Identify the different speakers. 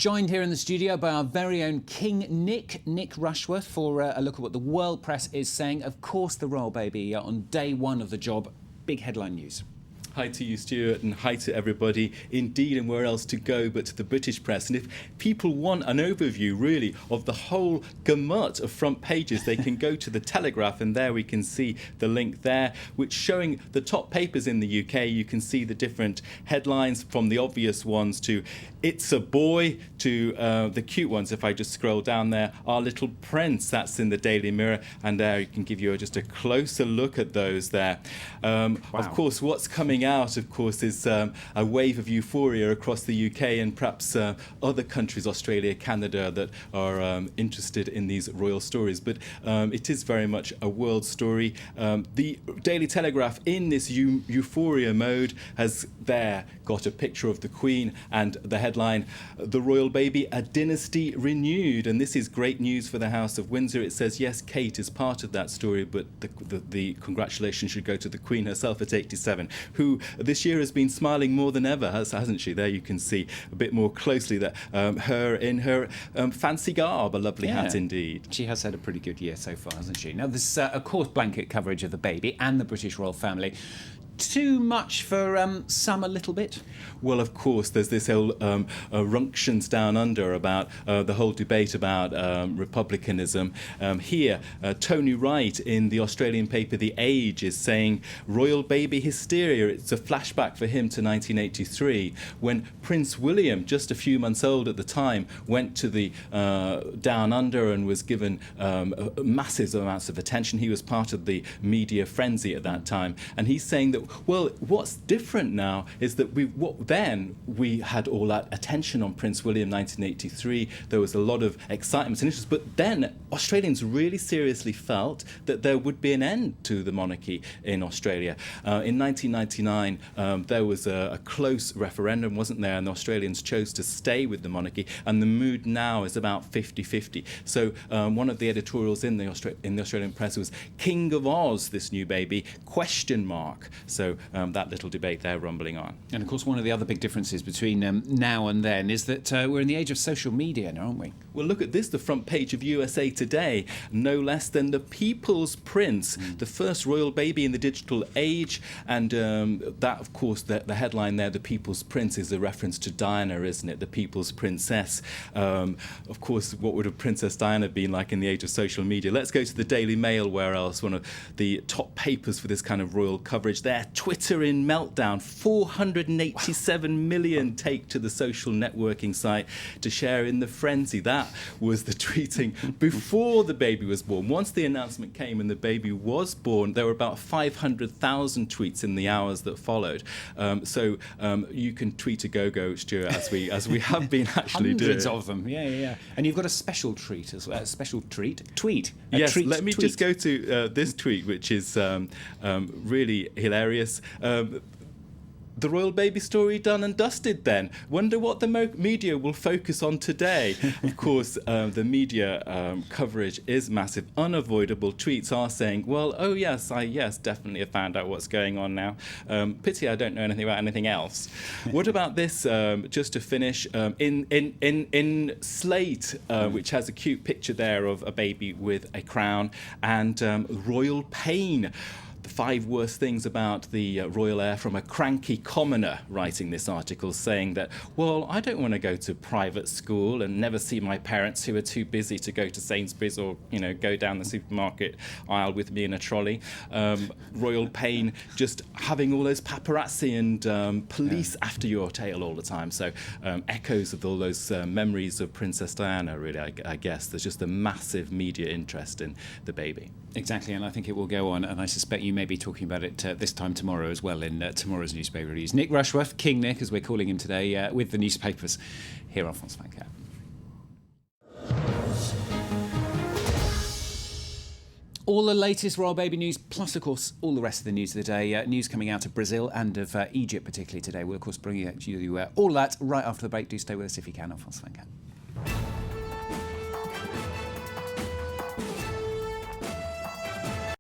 Speaker 1: Joined here in the studio by our very own King Nick Rushworth, for a look at what the world press is saying. Of course, the royal baby on day one of the job. Big headline news.
Speaker 2: Hi to you, Stuart, and hi to everybody. Indeed, and where else to go but to the British press. And if people want an overview, really, of the whole gamut of front pages, they can go to the Telegraph, and there we can see the link there, which showing the top papers in the UK. You can see the different headlines, from the obvious ones to "It's a boy" to the cute ones. If I just scroll down there, "Our Little Prince," that's in the Daily Mirror, and there you can give you just a closer look at those there.
Speaker 1: Wow.
Speaker 2: Of course, what's coming out, of course, is a wave of euphoria across the UK and perhaps other countries, Australia, Canada, that are interested in these royal stories. But it is very much a world story. The Daily Telegraph, in this euphoria mode, has there got a picture of the Queen and the headline, "The royal baby, a dynasty renewed." And this is great news for the House of Windsor. It says, yes, Kate is part of that story, but the congratulations should go to the Queen herself at 87, who this year has been smiling more than ever, hasn't she? There you can see a bit more closely that her in her fancy garb, a lovely hat indeed.
Speaker 1: She has had a pretty good year so far, hasn't she? Now, there's, of course, blanket coverage of the baby and the British royal family. Too much for some, a little bit?
Speaker 2: Well, of course, there's this whole runctions down under about the whole debate about republicanism. Here, Tony Wright in the Australian paper The Age is saying, "Royal baby hysteria." It's a flashback for him to 1983, when Prince William, just a few months old at the time, went to the down under and was given massive amounts of attention. He was part of the media frenzy at that time. And he's saying that, well, what's different now is that then we had all that attention on Prince William 1983. There was a lot of excitement and interest, but then Australians really seriously felt that there would be an end to the monarchy in Australia. In 1999, there was a close referendum, wasn't there? And the Australians chose to stay with the monarchy, and the mood now is about 50-50. So one of the editorials in the Australian press was, "King of Oz, this new baby, question mark." So that little debate there rumbling on.
Speaker 1: And of course, one of the other big differences between now and then is that we're in the age of social media now, aren't we?
Speaker 2: Well, look at this, the front page of USA Today, no less than the People's Prince, the first royal baby in the digital age. And that, of course, the headline there, the People's Prince, is a reference to Diana, isn't it? The People's Princess. Of course, what would a Princess Diana been like in the age of social media? Let's go to the Daily Mail, where else, one of the top papers for this kind of royal coverage there. Twitter in meltdown, 487 million take to the social networking site to share in the frenzy. That was the tweeting before the baby was born. Once the announcement came and the baby was born, there were about 500,000 tweets in the hours that followed. So you can tweet a go-go, Stuart, as we have been actually
Speaker 1: Hundreds
Speaker 2: doing.
Speaker 1: of them, yeah. And you've got a special treat as well. A special tweet.
Speaker 2: Yes, let me just go to this tweet, which is really hilarious. The royal baby story done and dusted then. Wonder what the media will focus on today. Of course, the media coverage is massive. Unavoidable tweets are saying, well, oh yes, definitely have found out what's going on now. Pity I don't know anything about anything else. What about this, just to finish, in Slate, which has a cute picture there of a baby with a crown, and royal pain. The 5 worst things about the royal heir, from a cranky commoner writing this article, saying that, well, I don't want to go to private school and never see my parents who are too busy to go to Sainsbury's or, go down the supermarket aisle with me in a trolley. Royal pain, just having all those paparazzi and police after your tail all the time. So echoes of all those memories of Princess Diana, really, I guess. There's just a massive media interest in the baby.
Speaker 1: Exactly, and I think it will go on, and I suspect you may be talking about it this time tomorrow as well in tomorrow's newspaper reviews. Nick Rushworth, King Nick, as we're calling him today, with the newspapers here on France 24. All the latest royal baby news, plus, of course, all the rest of the news of the day. News coming out of Brazil and of Egypt, particularly today. We'll, of course, bring you all that right after the break. Do stay with us if you can on France 24.